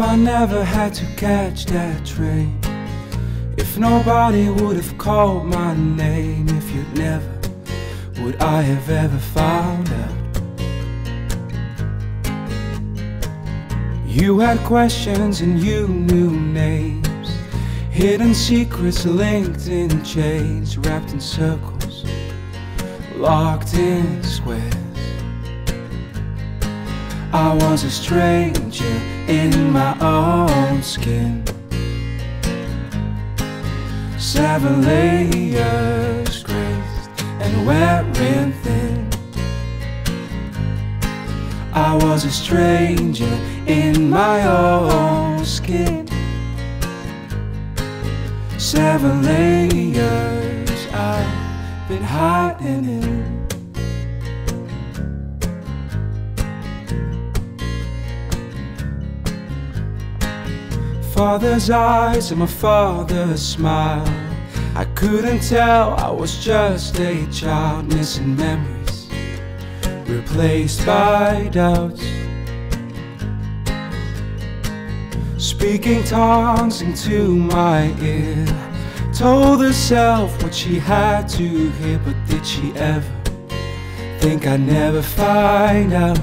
If I never had to catch that train, if nobody would have called my name, if you'd never, would I have ever found out? You had questions and you knew names, hidden secrets linked in chains, wrapped in circles, locked in squares. I was a stranger in my own skin, 7 layers graced and wearing thin. I was a stranger in my own skin, 7 layers I've been hiding in. Father's eyes and my father's smile, I couldn't tell I was just a child, missing memories replaced by doubts, speaking tongues into my ear, told herself what she had to hear. But did she ever think I'd never find out?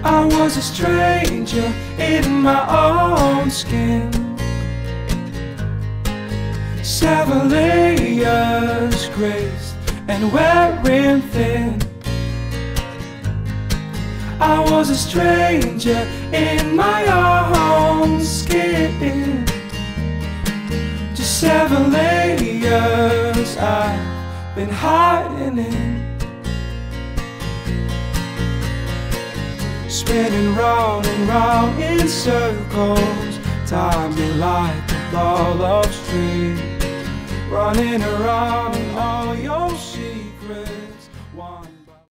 I was a stranger in my own skin, 7 layers graced and wearing thin. I was a stranger in my own skin, just 7 layers I've been hiding in. Spinning round and round in circles, time me like a ball of string, running around in all your